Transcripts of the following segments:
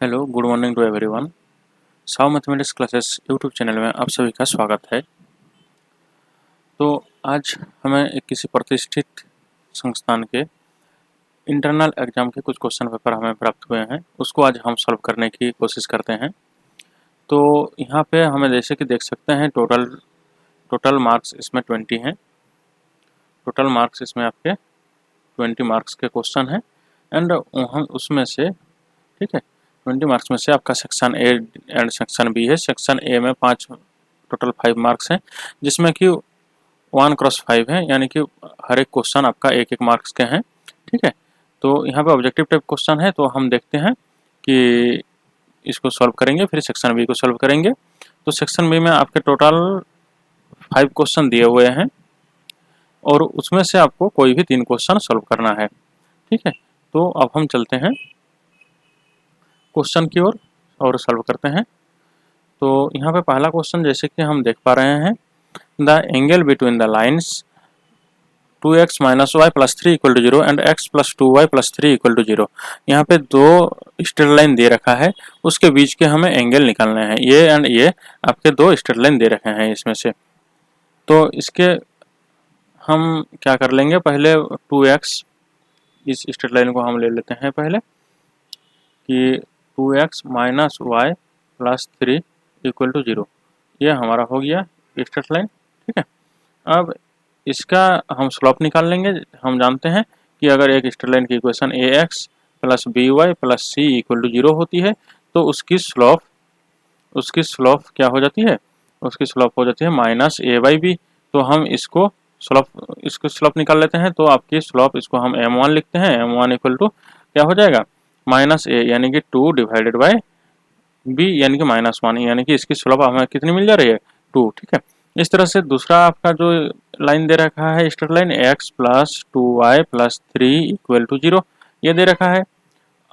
Hello, good morning to everyone. साव mathematics classes YouTube channel में आप सभी का स्वागत है। तो आज हमें एक किसी प्रतिष्ठित संस्थान के इंटरनल एग्जाम के कुछ क्वेश्चन पेपर हमें प्राप्त हुए हैं, उसको आज हम सॉल्व करने की कोशिश करते हैं। तो यहाँ पे हमें जैसे कि देख सकते हैं टोटल मार्क्स इसमें 20 हैं। टोटल मार्क्स इसमें आपके 20 मार्क्स के क्वेश्चन हैं एंड हम उसमें से, ठीक है, 20 मार्क्स में से आपका section A and section B है। सेक्शन ए में 5 टोटल 5 मार्क्स हैं, जिसमें कि 1x5 है, यानी कि हर एक क्वेश्चन आपका एक एक मार्क्स के हैं। ठीक है, तो यहाँ पे ऑब्जेक्टिव टाइप क्वेश्चन है, तो हम देखते हैं कि इसको सॉल्व करेंगे, फिर सेक्शन बी को सॉल्व करेंगे। तो सेक्शन बी में आपके टोटल 5 क्वेश्चन दिए हुए हैं और उसमें से आपको कोई भी 3 क्वेश्चन सॉल्व करना है। ठीक है, तो अब हम चलते हैं क्वेश्चन की ओर और सॉल्व करते हैं। तो यहाँ पे पहला क्वेश्चन जैसे कि हम देख पा रहे हैं, the angle between the lines 2x - y + 3 = 0 and x + 2y + 3 = 0। यहाँ पे दो स्ट्रेट लाइन दे रखा है, उसके बीच के हमें एंगल निकालने हैं। ये एंड ये आपके दो स्ट्रेट लाइन दे रखे हैं इसमें से। तो इसके हम क्या कर लेंगे, पहले 2x, इस स्ट्रेट लाइन को हम ले लेते हैं पहले कि 2x - y + 3 = 0। ये हमारा हो गया स्ट्रेट लाइन। ठीक है, अब इसका हम स्लोप निकाल लेंगे। हम जानते हैं कि अगर एक स्ट्रेट लाइन की इक्वेशन ax + by + c = 0 होती है, तो उसकी स्लोप क्या हो जाती है, उसकी स्लोप हो जाती है -a/b। तो हम इसको स्लोप निकाल लेते हैं। तो आपकी स्लोप, इसको हम m1 लिखते हैं। m1 = क्या हो जाएगा, -a यानी कि 2 डिवाइडेड बाय b यानी कि -1, यानी कि इसकी स्लोप हमें कितनी मिल जा रही है, 2। ठीक है, इस तरह से दूसरा आपका जो लाइन दे रखा है स्ट्रेट लाइन x + 2y + 3 = 0, ये दे रखा है।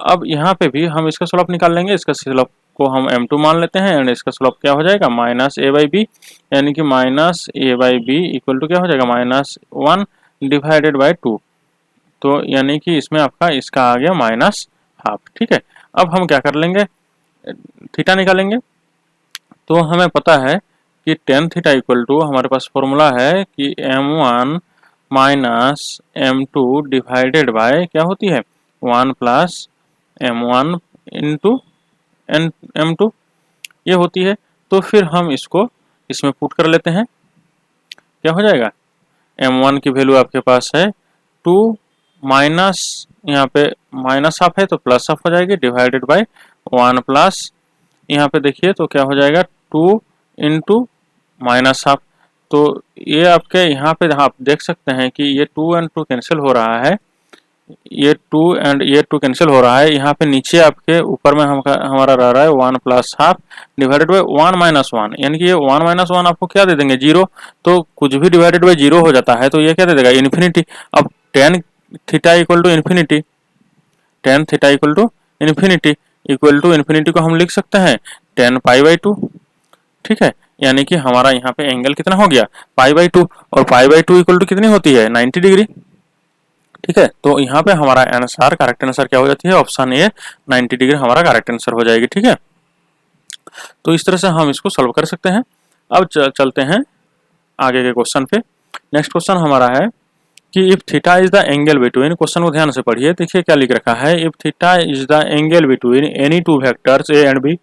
अब यहाँ पे भी हम इसका स्लोप निकाल लेंगे। इसका स्लोप को हम m2 मान लेते हैं एंड इसका स्लोप क्या हो जाएगा, -a/b, यानी कि -a/b = क्या हो जाएगा, -1 डिवाइडेड बाय 2। तो यानी कि इसमें आपका इसका आ गया -½ ठीक है, अब हम क्या कर लेंगे, थीटा निकालेंगे। तो हमें पता है कि tan थीटा = हमारे पास फॉर्मूला है कि m1 - m2 डिवाइडेड बाय क्या होती है, 1 + m1 इंटू m2, ये होती है। तो फिर हम इसको इसमें पुट कर लेते हैं। क्या हो जाएगा, m1 की वैल्यू आपके पास है 2 माइनस, यहाँ पे -½ है तो +½ हो जाएगी, डिवाइडेड बाय 1 प्लस, यहाँ पे देखिए तो क्या हो जाएगा 2 इंटू -½ तो ये आपके यहाँ पे आप देख सकते हैं कि ये 2 एंड 2 कैंसिल हो रहा है, ये 2 एंड ये 2 कैंसिल हो रहा है। यहाँ पे नीचे आपके ऊपर में हमारा रह रहा है 1 + ½ डिवाइडेड बाय 1 - 1, यानी कि ये 1 - 1 आपको क्या दे देंगे, 0। तो कुछ भी डिवाइडेड बाय 0 हो जाता है, तो ये क्या दे देगा, इन्फिनिटी। अब tan theta = infinity, tan theta = infinity, infinity को हम लिख सकते हैं tan π/2। ठीक है, यानी कि हमारा यहाँ पे एंगल कितना हो गया, π/2, और π/2 = कितनी होती है, 90 डिग्री। ठीक है, तो यहाँ पे हमारा आंसर, करेक्ट आंसर क्या हो जाती है, ऑप्शन ए 90 डिग्री हमारा करेक्ट आंसर हो जाएगी। ठीक है, तो इस तरह से हम इसको सॉल्व कर सकते हैं। अब चलते हैं आगे के क्वेश्चन पे। नेक्स्ट क्वेश्चन हमारा है कि if theta is the angle between, question को ध्यान से पढ़िए, देखिए क्या लिख रखा है, if theta is the angle between any two vectors A and B,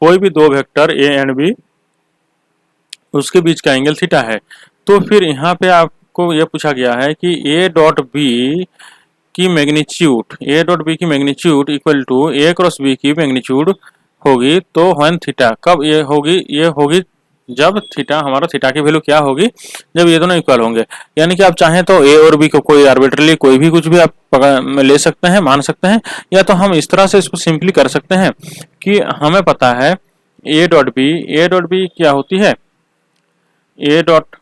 कोई भी दो वेक्टर ए एंड बी, उसके बीच का एंगल थीटा है। तो फिर यहाँ पे आपको यह पूछा गया है कि ए डॉट बी की मैग्नीट्यूड, ए डॉट बी की magnitude equal to A cross B की मैग्नीट्यूड होगी। तो व्हेन थीटा, कब ये होगी, ये होगी जब थीटा, हमारा थीटा की वैल्यू क्या होगी, जब ये दोनों इक्वल होंगे। यानी कि आप चाहें तो ए और बी को कोई आर्बिट्रली कोई भी कुछ भी आप ले सकते हैं, मान सकते हैं, या तो हम इस तरह से इसको सिंपली कर सकते हैं कि हमें पता है ए डॉट बी क्या होती है, ए डॉट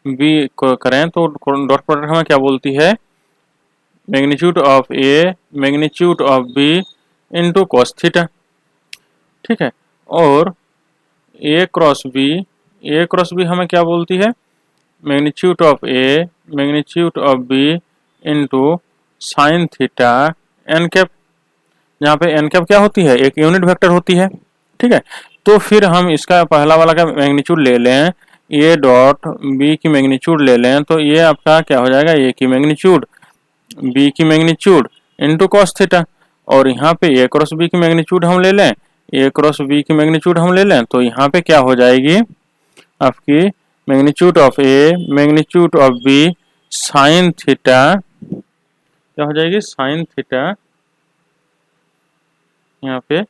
बी करें तो डॉट प्रोडक्ट हमें क्या बोलती है, magnitude of A magnitude of B into cos theta. ठीक है, और ए क्रॉस बी हमें क्या बोलती है, magnitude of A magnitude of B into sine theta N cap. जहाँ पे एन कैप क्या होती है, एक यूनिट वेक्टर होती है, ठीक है। तो फिर हम इसका पहला वाला का मैग्नीट्यूड ले लें, ए डॉट बी की मैग्नीट्यूड ले लें, तो ये आपका क्या हो जाएगा, ए की मैग्नीट्यूड बी की मैग्नीट्यूड इंटू कॉस थीटा, और यहाँ पे ए क्रॉस बी की मैग्नीट्यूड हम ले लें, ए क्रॉस बी की मैग्नीट्यूड हम ले लें, तो यहाँ पे क्या हो जाएगी आपकी magnitude of A magnitude of B sine theta, क्या हो जाएगी साइन थीटा, यहाँ पे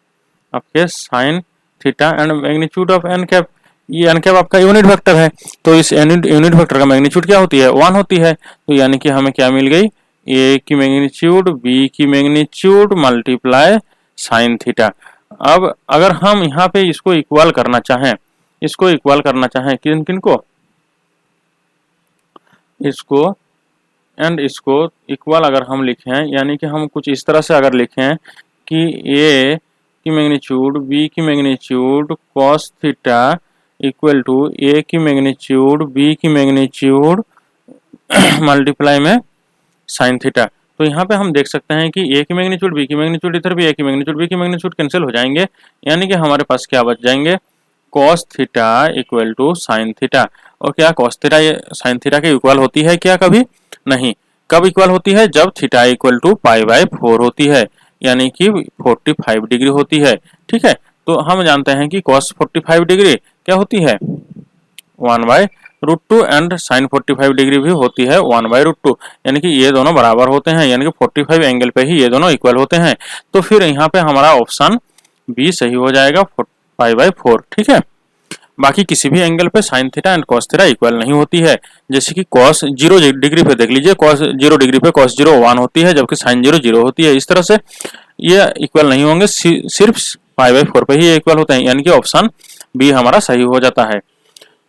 आपके sine theta and magnitude of N cap, ये एन कैप आपका यूनिट वेक्टर है, तो इस यूनिट वेक्टर का मैग्नीट्यूड क्या होती है, 1 होती है, तो यानी कि हमें क्या मिल गई, ए की मैग्नीट्यूड बी की मैग्नीट्यूड मल्टीप्लाई साइन थीटा। अब अगर हम यहाँ पे इसको इक्वल करना चाहें, इसको इक्वल करना चाहें किन किन को, इसको एंड इसको इक्वल अगर हम लिखें, यानी कि हम कुछ इस तरह से अगर लिखें कि ए की मैग्नीट्यूड बी की magnitude cos theta equal to A की मैग्नीट्यूड बी की मैग्नीट्यूड मल्टीप्लाई में साइन थीटा, तो यहाँ पे हम देख सकते हैं कि ए की मैग्नीट्यूड बी की मैग्नीट्यूड, इधर भी ए की मैग्नीट्यूड बी की मैग्नीट्यूड कैंसिल हो जाएंगे, यानी कि हमारे पास क्या बच जाएंगे, cos theta equal to sine theta. और क्या कॉस थीटा ये साइन थीटा के इक्वल होती है क्या, कभी नहीं। कब इक्वल होती है, जब theta equal to pi by 4 होती है, यानी कि 45 डिग्री होती है, ठीक है। तो हम जानते हैं कि कॉस 45 डिग्री क्या होती है 1/√2 एंड साइन 45 डिग्री भी होती है 1/√2, यानी कि ये दोनों बराबर होते हैं, यानी कि 45 एंगल पे ही ये दोनों इक्वल होते हैं। तो फिर यहाँ पे हमारा ऑप्शन बी सही हो जाएगा, पाई/4, ठीक है। बाकी किसी भी एंगल पे sign theta and cos theta equal नहीं होती है, जैसे कि कॉस 0 डिग्री पे देख लीजिए, कॉस 0 डिग्री पे कॉस 0 1 होती है, जबकि साइन 0 0 होती है। इस तरह से ये इक्वल नहीं होंगे, सिर्फ पाई/4 पे ही इक्वल होते हैं, यानी कि ऑप्शन बी हमारा सही हो जाता है।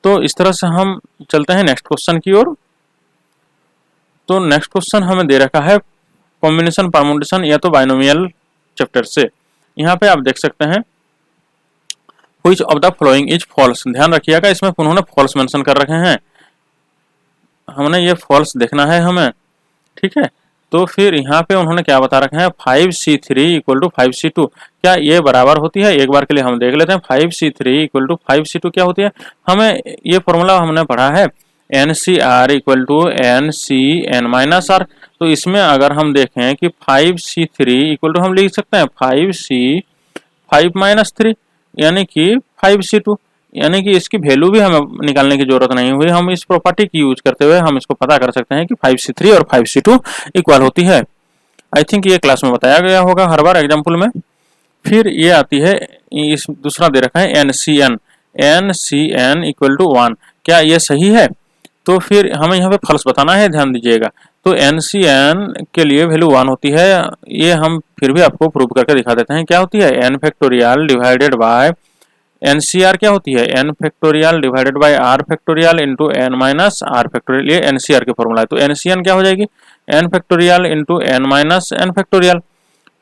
तो इस तरह से हम चलते हैं नेक्स्ट क्वेश्चन की ओर। तो नेक्स्ट क्वेश्चन हमें दे रखा है कॉम्बिनेशन परमुटेशन या तो बाइनोमियल चैप्टर से। यहाँ पे आप देख सकते हैं which of the following is false, ध्यान रखिएगा इसमें उन्होंने फॉल्स मेंशन कर रखे हैं, हमने ये फॉल्स देखना है हमें, ठीक है। तो फिर यहाँ पे उन्होंने क्या बता रखे हैं 5c3 इक्वल टू 5c2, क्या ये बराबर होती है, एक बार के लिए हम देख लेते हैं 5c3 इक्वल टू 5c2 क्या होती है। हमें ये फॉर्मूला हमने पढ़ा है NCR इक्वल टू NCN-R, तो इसमें अगर हम देखें कि 5c3 इक्वल टू हम लिख सकते हैं 5c5-3 यानी कि 5c2, यानी कि इसकी वैल्यू भी हमें निकालने की जरूरत नहीं हुई, हम इस प्रॉपर्टी की यूज करते हुए हम इसको पता कर सकते हैं कि 5c3 और 5c2 इक्वल होती है। आई थिंक ये क्लास में बताया गया होगा हर बार एग्जाम्पल में। फिर ये आती है, इस दूसरा दे रखा है NCN इक्वल टू 1, क्या ये सही है, तो फिर हमें यहाँ पे फॉल्स बताना है, ध्यान दीजिएगा। तो NCN के लिए वैल्यू 1 होती है, ये हम फिर भी आपको प्रूव करके दिखा देते हैं, क्या होती है n factorial divided by NCR क्या होती है n factorial divided by r factorial into n minus r factorial, ये NCR की फॉर्मूला है। तो NCN क्या हो जाएगी n factorial into n minus n factorial,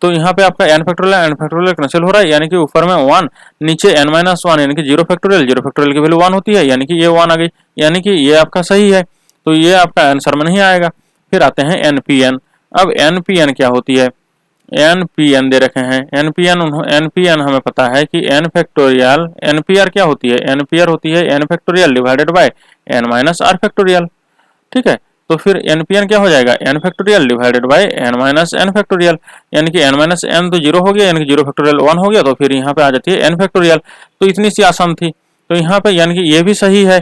तो यहाँ पे आपका n फैक्टोरियल कैंसिल हो रहा है, यानी कि ऊपर में 1 नीचे n माइनस 1 यानी कि 0 फैक्टोरियल की वैल्यू 1 होती है, यानी कि ये 1 आ गई, यानी कि ये आपका सही है, तो ये आपका आंसर में नहीं आएगा। फिर आते हैं NPN, अब NPN क्या होती है, NPN दे रखे हैं, NPN हमें पता है कि n फैक्टोरियल, NPR क्या होती है, NPR होती है n factorial divided by n minus r factorial, ठीक है। तो फिर NPN क्या हो जाएगा n factorial divided by n minus n factorial, यानी कि n माइनस n तो 0 हो गया, यानी कि 0 फैक्टोरियल 1 हो गया, तो फिर यहाँ पे आ जाती है n फैक्टोरियल। तो इतनी सी आसान थी, तो यहाँ पे यानी कि ये भी सही है,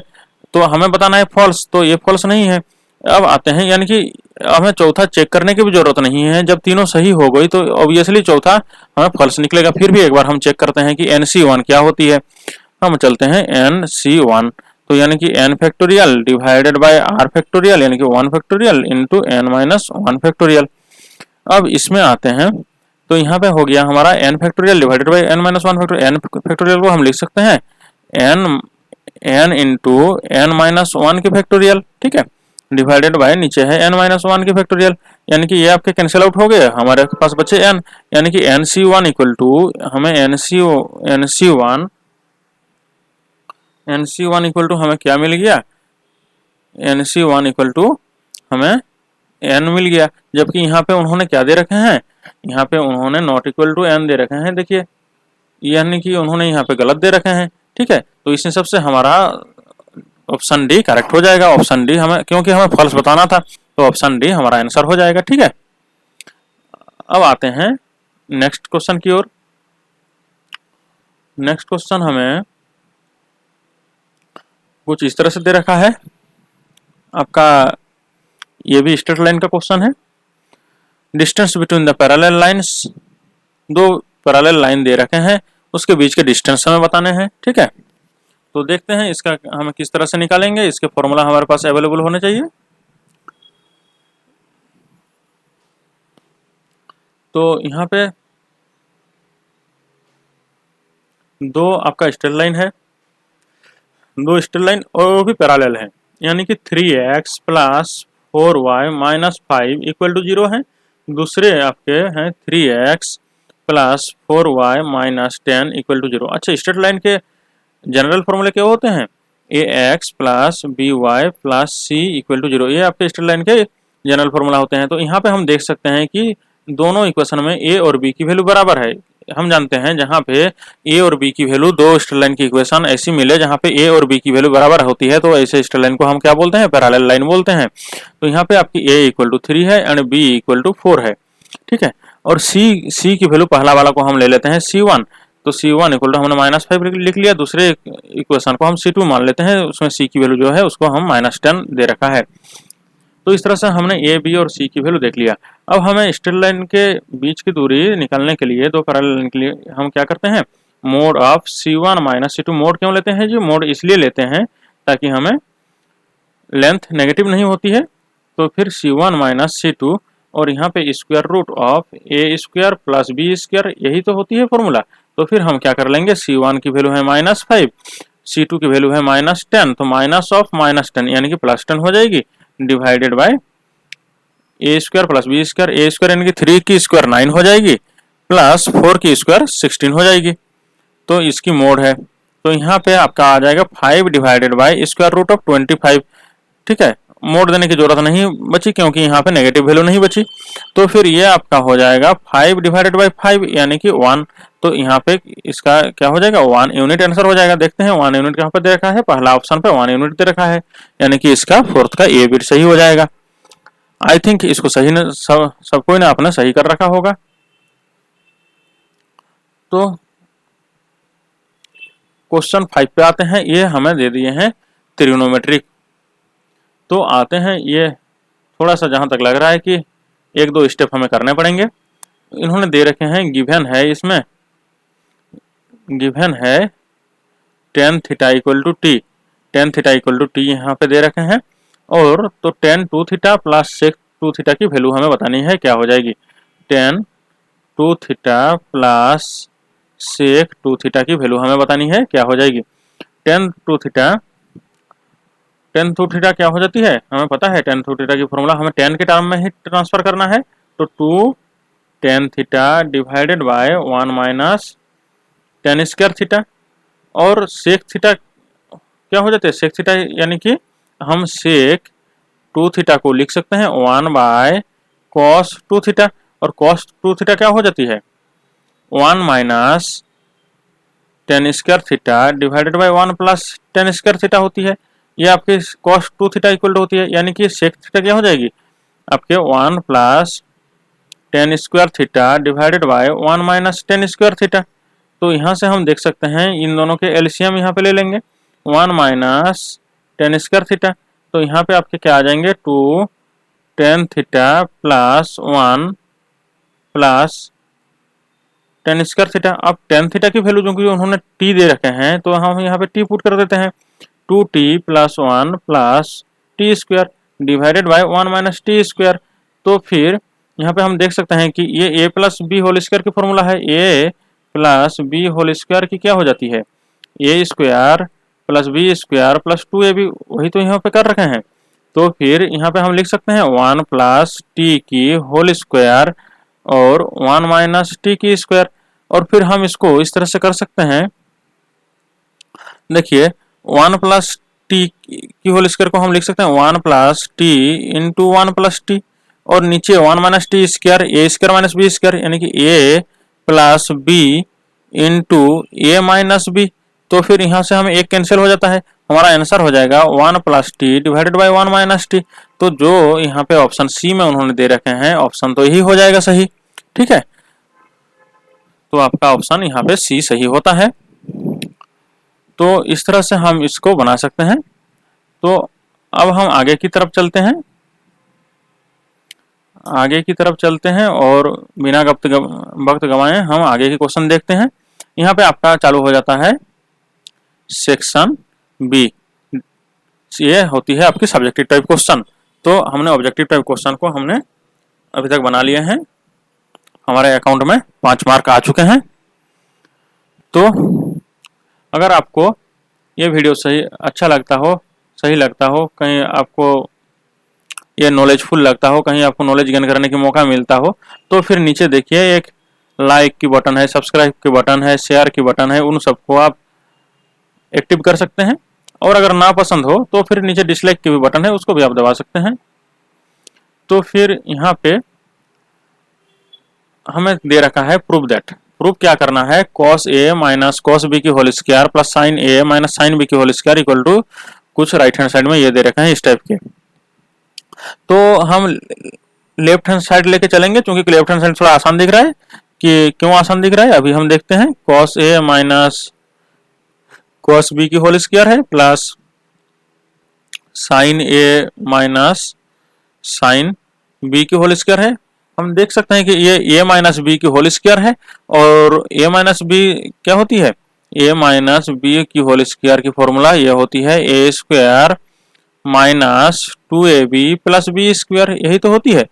तो हमें बताना है फॉल्स, तो ये फॉल्स नहीं है। अब आते हैं, यानी कि हमें चौथा चेक करने की भी जरूरत नहीं है, जब तीनों सही हो गई तो ऑब्वियसली चौथा हमें फॉल्स निकलेगा। फिर भी एक बार हम चेक करते हैं कि NC1 क्या होती है। हम चलते हैं NC1, तो यानी कि n factorial divided by r factorial यानी कि 1 factorial into n minus 1 factorial. अब इसमें आते हैं, तो यहाँ पे हो गया हमारा n factorial divided by n minus 1 factorial, n factorial को हम लिख सकते हैं n इंटू n माइनस 1 की फैक्टोरियल, ठीक है, डिवाइडेड बाय नीचे है n माइनस 1 की फैक्टोरियल, यानी कि ये आपके कैंसिल आउट हो गए, हमारे पास बचे n, यानी कि NC1 इक्वल टू हमें NC1 इक्वल टू हमें क्या मिल गया, NC1 इक्वल टू हमें n मिल गया, जबकि यहाँ पे उन्होंने क्या दे रखे हैं यहाँ पे उन्होंने नॉट इक्वल टू n दे रखे हैं, देखिए यानी कि उन्होंने यहाँ पे गलत दे रखे हैं। ठीक है, तो इस हिसाब से हमारा ऑप्शन डी करेक्ट हो जाएगा। ऑप्शन डी हमें, क्योंकि हमें फॉल्स बताना था, तो ऑप्शन डी हमारा आंसर हो जाएगा। ठीक है, अब आते हैं नेक्स्ट क्वेश्चन की ओर। नेक्स्ट क्वेश्चन हमें कुछ इस तरह से दे रखा है आपका, ये भी स्ट्रेट लाइन का क्वेश्चन है। Distance between the parallel lines, दो पैरेलल लाइन दे रखे हैं, उसके बीच के डिस्टेंस हमें बताने हैं। ठीक है, तो देखते हैं इसका हम किस तरह से निकालेंगे। इसके फॉर्मूला हमारे पास अवेलेबल होने चाहिए। तो यहाँ पे दो आपका स्ट्रेट लाइन है, दो स्ट्रेट लाइन और वो भी पैरेलल है, यानी कि 3x plus 4y minus 5 equal to 0 है। दूसरे आपके हैं 3x plus 4y minus 10 equal to 0। अच्छा, स्ट्रेट लाइन के जनरल फॉर्मूले क्या होते हैं? ax plus by plus c equal to 0, ये आपके स्ट्रेट लाइन के जनरल फॉर्मूला होते हैं। तो यहाँ पे हम देख सकते हैं कि दोनों इक्वेशन में a और b की वैल्यू बराबर है। हम जानते हैं जहाँ पे a और b की वैल्यू, दो स्ट्रेट लाइन की इक्वेशन ऐसी मिले जहाँ पे a और b की वैल्यू बराबर होती है, तो ऐसे स्ट्रेट लाइन को हम क्या बोलते हैं? पैरेलल लाइन बोलते हैं। तो यहाँ पे आपकी a इक्वल टू 3 है एंड b इक्वल टू 4 है। ठीक है, और c की वैल्यू पहला वाला को हम ले लेते हैं c1, तो c1 इक्वल टू हमने -5 लिख लिया। दूसरे इक्वेशन को हम c2 मान लेते हैं, उसमें c की वैल्यू जो है उसको हम -10 दे रखा है। तो इस तरह से हमने a, b और c की वैल्यू देख लिया। अब हमें स्ट्रेट लाइन के बीच की दूरी निकालने के लिए, दो पैरेलल लाइन के लिए हम क्या करते हैं? Mode of c1 minus c2। Mode क्यों लेते हैं जी? मोड इसलिए लेते हैं ताकि हमें लेंथ नेगेटिव नहीं होती है। तो फिर c1 माइनस c2 और यहाँ पे square root of a square plus b square, यही तो होती है फॉर्मूला। तो फिर हम क्या कर लेंगे? c1 की वैल्यू है -5, c2 की वैल्यू है -10, तो माइनस ऑफ -10 यानी कि +10 हो जाएगी, divided by a square plus b square. a square यानी कि 3 की स्क्वायर 9 हो जाएगी, प्लस 4 की स्क्वायर 16 हो जाएगी। तो इसकी मोड है, तो यहाँ पे आपका आ जाएगा 5 divided by square root of 25। ठीक है, मोड देने की जरूरत नहीं बची क्योंकि यहाँ पे नेगेटिव वैल्यू नहीं बची। तो फिर ये आपका हो जाएगा 5 डिवाइडेड बाय 5 यानी कि 1। तो यहाँ पे इसका क्या हो जाएगा? 1 यूनिट आंसर हो जाएगा। देखते हैं 1 यूनिट कहाँ पे दे रखा है? पहला ऑप्शन पे 1 यूनिट दे रखा है, यानी कि इसका फोर्थ का ए बिट सही हो जाएगा। आई थिंक इसको सही ने सब कोई ने आपने सही कर रखा होगा। तो क्वेश्चन 5 पे आते हैं। ये हमें दे दिए हैं ट्रिग्नोमेट्रिक। तो आते हैं, ये थोड़ा सा जहां तक लग रहा है कि एक दो स्टेप हमें करने पड़ेंगे। इन्होंने दे रखे हैं, गिवन है, इसमें गिवन है tan theta equal to T, tan theta equal to T यहाँ पे दे रखे हैं। और तो tan 2 theta plus sec 2 theta की वैल्यू हमें बतानी है, क्या हो जाएगी? tan 2 theta plus sec 2 theta की वैल्यू हमें बतानी है, क्या हो जाएगी? tan 2 थीटा क्या हो जाती है? हमें पता है tan 2 थीटा की फॉर्मूला, हमें tan के टर्म में ही ट्रांसफर करना है। तो 2 tan theta divided by 1 minus tan square theta. और sec थीटा क्या हो जाते हैं? sec थीटा यानी कि हम sec 2 थीटा को लिख सकते हैं 1 बाय cos 2 थीटा, और cos 2 थीटा क्या हो जाती है? 1 minus tan square theta divided by 1 plus tan square theta होती है। ये आपके cos 2 थीटा इक्वल टू होती है, यानी कि sec थीटा क्या हो जाएगी? आपके 1 plus tan square theta divided by 1 minus tan square theta. तो यहाँ से हम देख सकते हैं, इन दोनों के एलसीएम यहाँ पे ले लेंगे, 1 माइनस tan स्क्वायर थीटा। तो यहाँ पे आपके क्या आ जाएंगे? 2 tan theta plus 1 plus tan square theta. अब tan थीटा की वैल्यू जो उन्होंने t दे रखे हैं, तो हम यहाँ पे t पुट कर देते हैं, 2t plus 1 plus T square divided by 1 minus T square. तो फिर यहाँ पे हम देख सकते हैं कि ये a plus B whole square की फॉर्मूला है। a plus B whole square की क्या हो जाती है? a square plus B square plus 2ab, वही तो यहाँ पे कर रखे हैं। तो फिर यहाँ पे हम लिख सकते हैं 1 प्लस टी की होल स्क्वायर और 1 माइनस टी की स्क्वायर। और फिर हम इसको इस तरह से कर सकते हैं, देखिए 1 प्लस टी की होल स्क्वायर को हम लिख सकते हैं 1 plus T into 1 plus T, और नीचे 1 माइनस टी स्क्वायर ए स्क्वायर माइनस बी स्क्वायर, यानी कि ए प्लस बी इंटू ए माइनस बी। तो फिर यहाँ से हमें एक कैंसिल हो जाता है, हमारा आंसर हो जाएगा 1 plus T divided by 1 minus T. तो जो यहाँ पे ऑप्शन सी में उन्होंने दे रखे हैं ऑप्शन, तो यही हो जाएगा सही। ठीक है, तो आपका ऑप्शन यहाँ पे सी सही होता है। तो इस तरह से हम इसको बना सकते हैं। तो अब हम आगे की तरफ चलते हैं, और बिना वक्त गवाएं हम आगे के क्वेश्चन देखते हैं। यहाँ पे आपका चालू हो जाता है सेक्शन बी, ये होती है आपकी सब्जेक्टिव टाइप क्वेश्चन। तो हमने ऑब्जेक्टिव टाइप क्वेश्चन को हमने अभी तक बना लिए हैं, हमारे अकाउंट में 5 मार्क आ चुके हैं। तो अगर आपको ये वीडियो अच्छा लगता हो, सही लगता हो, कहीं आपको ये नॉलेजफुल लगता हो, कहीं आपको नॉलेज गेन करने का मौका मिलता हो, तो फिर नीचे देखिए एक लाइक की बटन है, सब्सक्राइब की बटन है, शेयर की बटन है, उन सबको आप एक्टिव कर सकते हैं। और अगर ना पसंद हो तो फिर नीचे डिसलाइक की भी बटन है, उसको भी आप दबा सकते हैं। तो फिर यहाँ पे हमें दे रखा है प्रूव दैट। प्रूफ क्या करना है, cos a minus cos b की whole square plus sin a minus sin b की होल स्क्वायर इक्वल टू कुछ राइट हैंड साइड में ये दे रखे हैं इस टाइप के। तो हम लेफ्ट हैंड साइड लेके चलेंगे, क्योंकि लेफ्ट हैंड साइड थोड़ा आसान दिख रहा है। कि क्यों आसान दिख रहा है अभी हम देखते हैं। cos a minus cos b की होल स्क्वायर है plus sin a minus sin b की होल स्क्वायर है। हम देख सकते हैं कि ये a माइनस बी की होल स्क्वायर है, और a माइनस बी क्या होती है, a माइनस बी की होल स्क्वायर की फॉर्मूला ये होती है a square minus 2ab plus B square, यही तो होती है।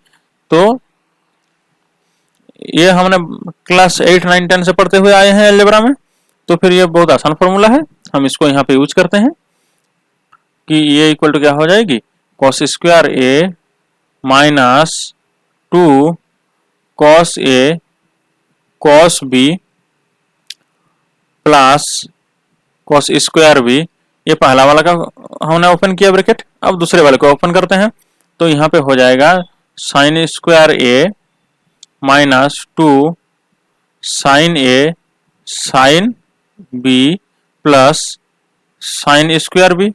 तो ये हमने क्लास 8, 9, 10 से पढ़ते हुए आए हैं अलजेब्रा में। तो फिर ये बहुत आसान फॉर्मूला है, हम इसको यहाँ पे यूज करते हैं कि ये इक्वल टू क्या हो जाएगी, cos square a minus 2 cos a cos b plus cos square b। ये पहला वाला का हमने ओपन किया ब्रैकेट, अब दूसरे वाले को ओपन करते हैं। तो यहाँ पे हो जाएगा sin square a minus 2 sin a sin b plus sin square b।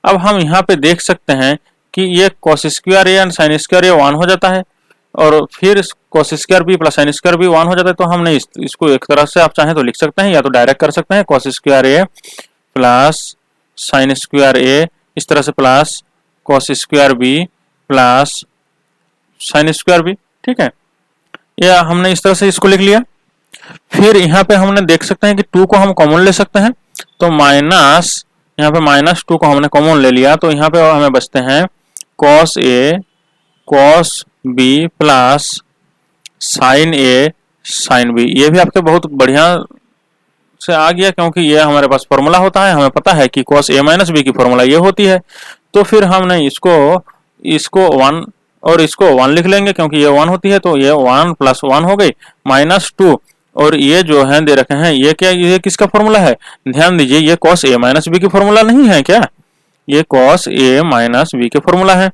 अब हम यहाँ पे देख सकते हैं कि ये cos square a and sin square a 1 हो जाता है, और फिर cos square b plus sin square b 1 हो जाता है। तो हमने इसको एक तरह से आप चाहें तो लिख सकते हैं, या तो डायरेक्ट कर सकते हैं cos square a plus sin square a, इस तरह से plus cos square b plus sin square b। ठीक है, या हमने इस तरह से इसको लिख लिया। फिर यहाँ पे हमने देख सकते हैं कि 2 को हम कॉमन ले सकते हैं, तो माइनस यहाँ पे माइनस 2 को हमने कॉमन ले लिया, तो यहाँ पे हमें बचते हैं cos a cos b plus sin a sin b। ये भी आपके बहुत बढ़िया से आ गया, क्योंकि ये हमारे पास फॉर्मूला होता है, हमें पता है कि cos a माइनस b की फॉर्मूला ये होती है। तो फिर हमने इसको 1 और इसको 1 लिख लेंगे, क्योंकि ये 1 होती है। तो ये 1 प्लस 1 हो गई माइनस 2, और ये जो है दे रखे हैं ये क्या, ये किसका फॉर्मूला है, ध्यान दीजिए, ये cos a माइनस b की फॉर्मूला नहीं है क्या, ये cos a माइनस b के फॉर्मूला है।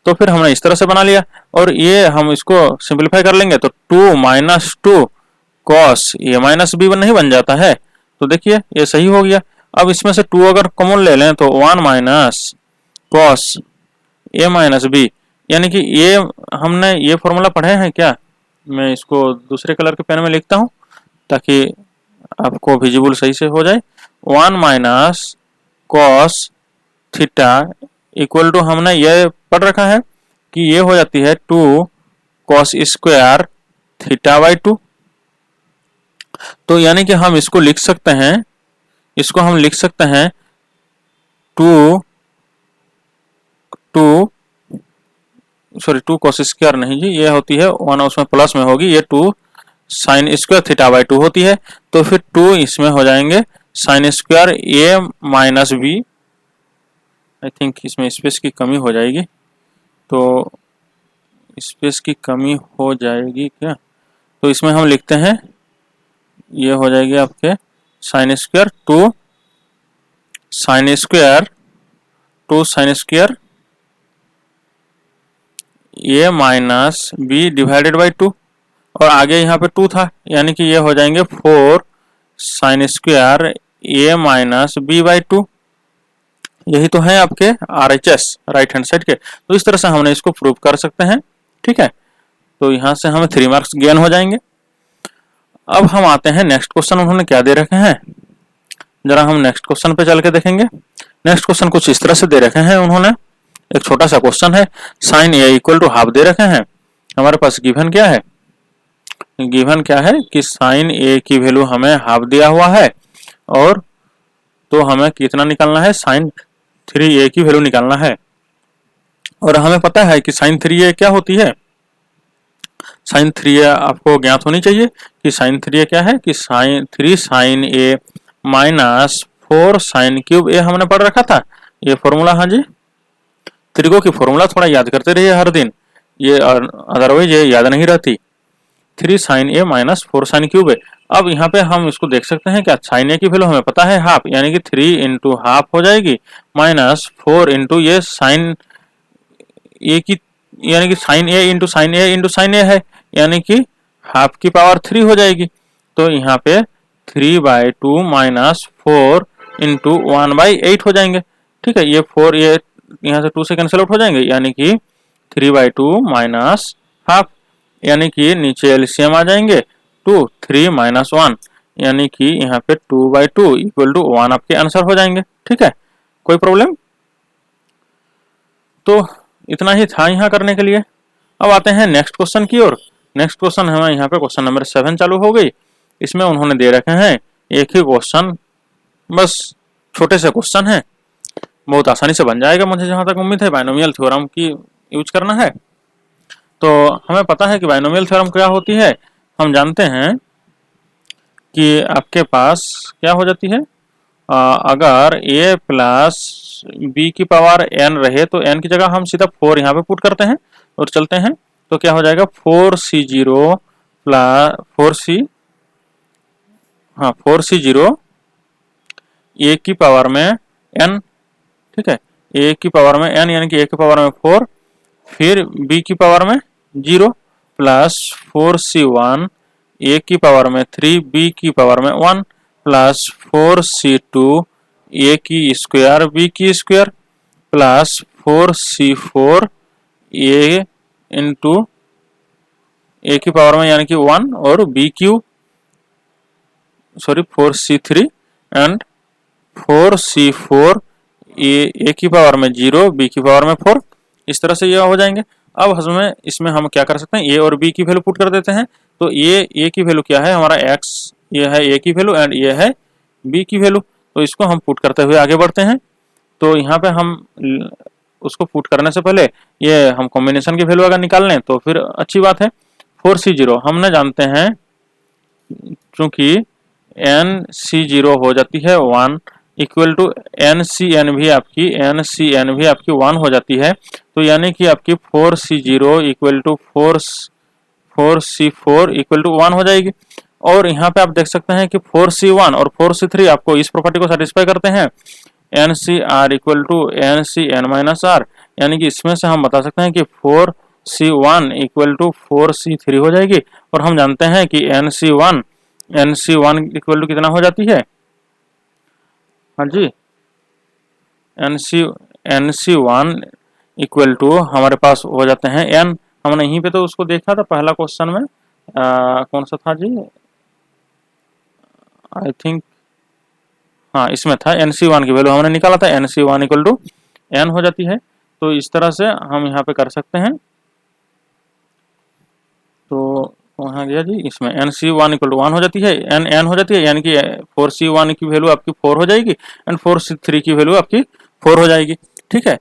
तो फिर हमने इस तरह से बना लिया, और ये हम इसको सिंपलीफाई कर लेंगे तो 2 minus 2 cos a minus b नहीं बन जाता है। तो देखिए ये सही हो गया। अब इसमें से 2 अगर कॉमन ले लें तो 1 minus cos a minus b, यानी कि ये हमने ये फॉर्मूला पढ़े हैं क्या। मैं इसको दूसरे कलर के पेन में लिखता हूँ ताकि आपको विजिबल सही से हो जाए। 1 minus cos theta equal to हमने ये पढ़ रखा है कि ये हो जाती है 2 cos स्क्वायर थीटा बाई 2। तो यानी कि हम इसको लिख सकते हैं, इसको हम लिख सकते हैं 2 cos स्क्वायर नहीं जी, ये होती है 1, उसमें प्लस में होगी, ये 2 sin स्क्वायर थीटा बाई 2 होती है। तो फिर 2 इसमें हो जाएंगे sin square a minus b। I think इसमें स्पेस की कमी हो जाएगी, तो स्पेस की कमी हो जाएगी क्या, तो इसमें हम लिखते हैं ये हो जाएगी आपके sin square 2 sin square A minus B divided by 2, और आगे यहाँ पे 2 था, यानी कि ये हो जाएंगे 4 sine square A minus B by 2। यही तो है आपके RHS राइट हैंड साइड के। तो इस तरह से हमने इसको प्रूव कर सकते हैं। ठीक है, तो यहाँ से हमें 3 मार्क्स गेन हो जाएंगे। अब हम आते हैं नेक्स्ट क्वेश्चन, उन्होंने क्या दे रखे हैं, जरा हम नेक्स्ट क्वेश्चन पे चल के देखेंगे। नेक्स्ट क्वेश्चन कुछ इस तरह से दे रखे हैं उन्होंने, एक छोटा सा क्वेश्चन है, sine A equal to half दे रखे हैं। हमारे पास गिवन क्या है, गिवन क्या है कि साइन ए की वैल्यू हमें हाफ दिया हुआ है, और तो हमें कितना निकालना है, साइन 3a की वैल्यू निकालना है। और हमें पता है कि साइन 3a क्या होती है, साइन 3a आपको ज्ञात होनी चाहिए कि साइन 3a क्या है, कि sine 3 sine a minus 4 sine cube a हमने पढ़ रखा था ये फॉर्मूला। हाँ जी, त्रिकोण की फॉर्मूला थोड़ा याद करते रहिए हर दिन, ये अदरवाइज ये याद नहीं रहती। 3 sine a minus 4 sine cube a। अब यहाँ पे हम इसको देख सकते हैं क्या, साइन a की वैल्यू हमें पता है हाफ, यानी कि 3 इंटू हाफ हो जाएगी, माइनस 4 इंटू ये साइन a की, यानी कि sine a into sine a into sine a है, यानी कि हाफ की पावर 3 हो जाएगी। तो यहाँ पे 3/2 माइनस 4 इंटू 1/8 हो जाएंगे। ठीक है, ये 4 ये यहाँ से 2 से कैंसिल आउट हो जाएंगे, यानी कि 3/2 माइनस हाफ, यानी कि नीचे एलसीएम आ जाएंगे 2 3 माइनस 1, यानी कि यहाँ पे 2/2 इक्वल टू 1 आपके आंसर हो जाएंगे। ठीक है, कोई प्रॉब्लम? तो इतना ही था यहाँ करने के लिए। अब आते हैं नेक्स्ट क्वेश्चन की ओर। नेक्स्ट क्वेश्चन हमें यहाँ पे क्वेश्चन नंबर 7 चालू हो गई। इसमें उन्होंने दे रखे हैं एक ही क्वेश्चन, बस छोटे से क्वेश्चन है, बहुत आसानी से बन जाएगा मुझे जहाँ तक उम्मीद है। बाइनोमियल थ्योरम की यूज करना है। तो हमें पता है कि बाइनोमियल थ्योरम क्या होती है, हम जानते हैं कि आपके पास क्या हो जाती है, अगर a प्लस बी की पावर n रहे तो n की जगह हम सीधा 4 यहाँ पे पुट करते हैं और चलते हैं, तो क्या हो जाएगा 4c0 प्लस 4c, हाँ 4c0 a की पावर में n। ठीक है, a की पावर में n यानी कि a की पावर में 4, फिर b की पावर में 0 प्लस 4c1 a की पावर में 3 b की पावर में 1 प्लस 4c2 a की स्क्वायर b की square plus 4c4 a into a की पावर में यानी कि 1 और b cube, sorry 4c3 and 4c4 a की पावर में 0 b की पावर में 4। इस तरह से ये हो जाएंगे। अब हमें इसमें हम क्या कर सकते हैं, a और b की वैल्यू पुट कर देते हैं। तो ये a की वैल्यू क्या है हमारा x, ये है a की वैल्यू एंड ये है b की वैल्यू। तो इसको हम पुट करते हुए आगे बढ़ते हैं। तो यहाँ पे हम उसको पुट करने से पहले ये हम कॉम्बिनेशन की वैल्यू अगर निकाल लें तो फिर अच्छी बात है। 4c0 हमने जानते हैं चूंकि nc0 हो जाती है 1 इक्वल टू ncn भी आपकी 1 हो जाती है। तो यानी कि आपकी 4c0 equal to 4c4 equal to 1 हो जाएगी। और यहाँ पे आप देख सकते हैं कि 4c1 और 4c3 आपको इस प्रॉपर्टी को सेटिस्फाई करते हैं, ncr equal to ncn minus R, यानी कि इसमें से हम बता सकते हैं कि 4c1 इक्वल टू 4c3 हो जाएगी। और हम जानते हैं कि nc1 इक्वल टू कितना हो जाती है, हाँ जी nc1 इक्वल टू हमारे पास हो जाते हैं n। हमने यहीं पे तो उसको देखा था पहला क्वेश्चन में, कौन सा था जी, आई थिंक हाँ इसमें था, nc1 की वैल्यू हमने निकाला था, nc1 इक्वल टू n हो जाती है। तो इस तरह से हम यहाँ पे कर सकते हैं। तो वहाँ गया जी, इसमें nc1 इक्वल टू 1 हो जाती है, n हो जाती है, यानी कि 4c1 की वैल्यू आपकी 4 हो जाएगी एंड 4c3 की वैल्यू आपकी 4 हो जाएगी। ठीक है,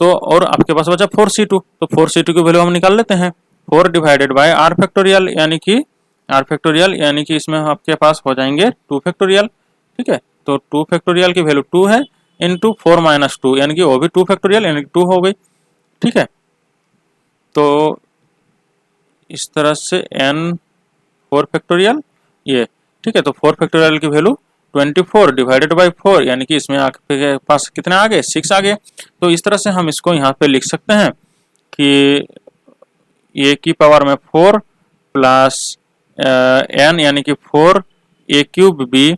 तो और आपके पास बचा 4c2, तो 4c2 की वैल्यू हम निकाल लेते हैं 4 डिवाइडेड बाय r फैक्टोरियल, यानी कि r फैक्टोरियल, यानी कि इसमें आपके पास हो जाएंगे 2 फैक्टोरियल। ठीक है, तो 2 फैक्टोरियल की वैल्यू 2 है इंटू 4 माइनस 2, यानी कि वो भी 2 फैक्टोरियल यानी कि 2 हो गई। ठीक है, तो इस तरह से n 4 फैक्टोरियल ये। ठीक है, तो 4 फैक्टोरियल की वैल्यू 24 डिवाइडेड बाई 4, यानी कि इसमें आपके पास कितने आ गए 6 आ गए। तो इस तरह से हम इसको यहाँ पे लिख सकते हैं कि ए की पावर में 4 प्लस n यानी कि 4 a cube b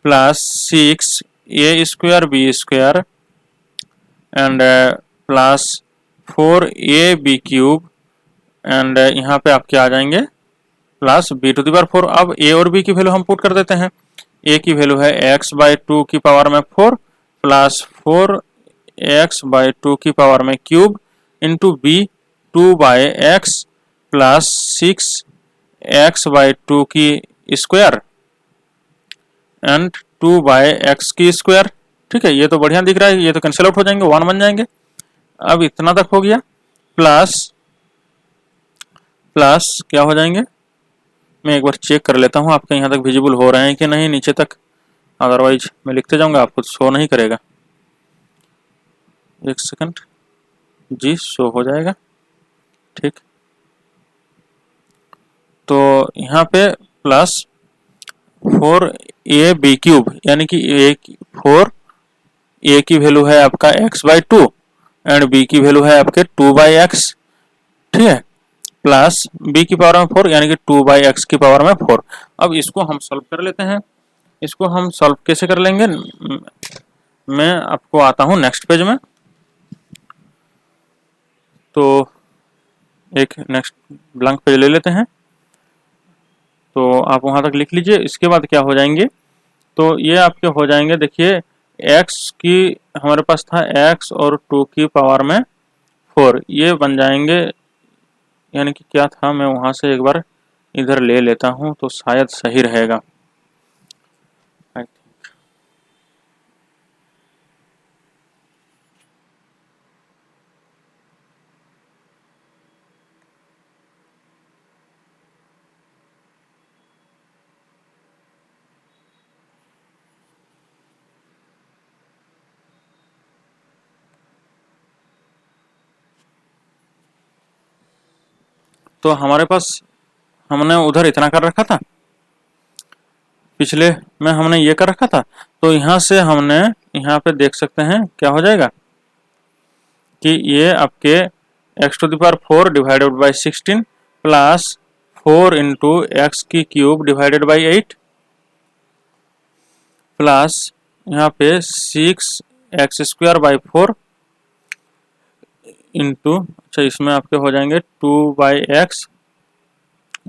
plus 6 a square b square and plus 4 a b cube and यहाँ पे आपके आ जाएंगे plus b to the power 4। अब ए और बी की वैल्यू हम पुट कर देते हैं। ए की वैल्यू है x/2 की पावर में 4 प्लस 4x/2 की पावर में cube into B 2/x plus 6x/2 की स्क्वायर एंड 2/x की स्क्वायर। ठीक है, ये तो बढ़िया दिख रहा है, ये तो कैंसिल आउट हो जाएंगे, 1 बन जाएंगे। अब इतना तक हो गया, प्लस क्या हो जाएंगे, मैं एक बार चेक कर लेता हूँ आपके यहाँ तक विजिबल हो रहे हैं कि नहीं नीचे तक, अदरवाइज मैं लिखते जाऊंगा आपको शो नहीं करेगा। एक सेकंड जी, शो हो जाएगा। ठीक, तो यहाँ पे प्लस 4 ए बी क्यूब यानी कि 4 ए की वैल्यू है आपका x/2 एंड बी की वैल्यू है आपके 2/x। ठीक है, प्लस बी की पावर में 4 यानी कि 2/x की पावर में 4। अब इसको हम सॉल्व कर लेते हैं। इसको हम सॉल्व कैसे कर लेंगे, मैं आपको आता हूं नेक्स्ट पेज में। तो एक नेक्स्ट ब्लैंक पेज ले लेते हैं, तो आप वहां तक लिख लीजिए। इसके बाद क्या हो जाएंगे, तो ये आपके हो जाएंगे, देखिए x की हमारे पास था x और 2 की पावर में 4, ये बन जाएंगे, यानी कि क्या था, मैं वहां से एक बार इधर ले लेता हूं तो शायद सही रहेगा। तो हमारे पास हमने उधर इतना कर रखा था, पिछले में हमने ये कर रखा था, तो यहाँ से हमने यहाँ पे देख सकते हैं क्या हो जाएगा कि ये आपके x⁴ divided by 16 plus 4 into x की क्यूब डिवाइडेड बाई 8 प्लस यहाँ पे 6x² 4 इंटू, अच्छा इसमें आपके हो जाएंगे 2/x,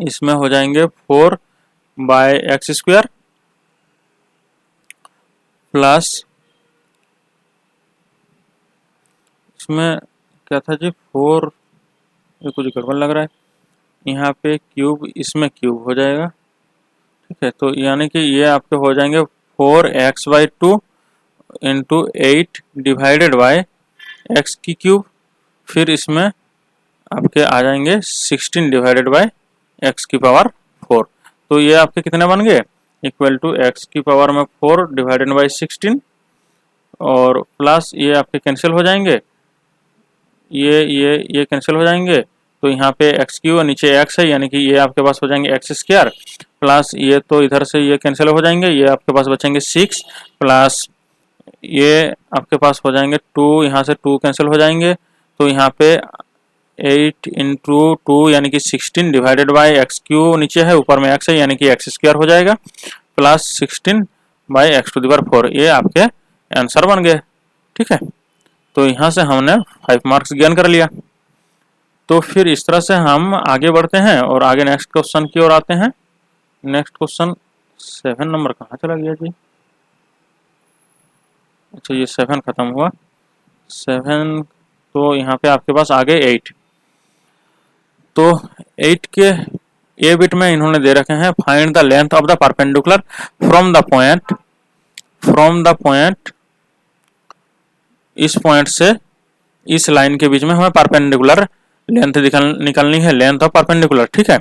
इसमें हो जाएंगे 4/x² प्लस इसमें क्या था जी 4, ये कुछ गड़बड़ लग रहा है, यहाँ पे क्यूब, इसमें क्यूब हो जाएगा। ठीक है, तो यानी कि ये आपके हो जाएंगे 4x/2 into 8 divided bye x की क्यूब, फिर इसमें आपके आ जाएंगे 16 डिवाइडेड बाय x की पावर 4। तो ये आपके कितने बन गए, इक्वल टू x की पावर में 4 डिवाइडेड बाई 16 और प्लस ये आपके कैंसिल हो जाएंगे, ये कैंसिल हो जाएंगे, तो यहाँ पे x³ और नीचे x है, यानी कि ये आपके पास हो जाएंगे x² प्लस ये तो इधर से ये कैंसिल हो जाएंगे, ये आपके पास बचेंगे 6 प्लस ये आपके पास हो जाएंगे 2, यहाँ से 2 कैंसिल हो जाएंगे, तो यहाँ पे 8 इंटू 2 यानी कि 16 डिवाइडेड बाई x³ नीचे है, ऊपर में x है, यानी कि x² हो जाएगा प्लस 16/x⁴। ये आपके आंसर बन गए। ठीक है, तो यहाँ से हमने 5 मार्क्स गेन कर लिया। तो फिर इस तरह से हम आगे बढ़ते हैं और आगे नेक्स्ट क्वेश्चन की ओर आते हैं। नेक्स्ट क्वेश्चन 7 नंबर कहाँ चला गया जी, अच्छा ये 7 खत्म हुआ, 7, तो यहाँ पे आपके पास आ गए 8। तो 8 के ए बिट में इन्होंने दे रखे हैं, find the length of the perpendicular from the point, इस पॉइंट से इस लाइन के बीच में हमें परपेंडिकुलर लेंथ निकालनी है, लेंथ ऑफ परपेंडिकुलर। ठीक है,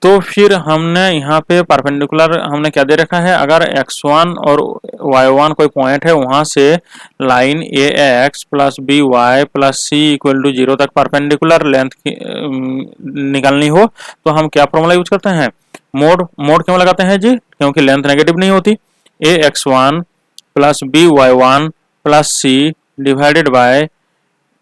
तो फिर हमने यहाँ पे परपेंडिकुलर हमने क्या दे रखा है, अगर x1 और y1 कोई पॉइंट है, वहां से line ax plus by plus c equal to 0 तक परपेंडिकुलर लेंथ निकालनी हो, तो हम क्या फॉर्मूला यूज करते हैं, मोड क्यों लगाते हैं जी, क्योंकि लेंथ नेगेटिव नहीं होती। ax1 plus by1 plus c divided by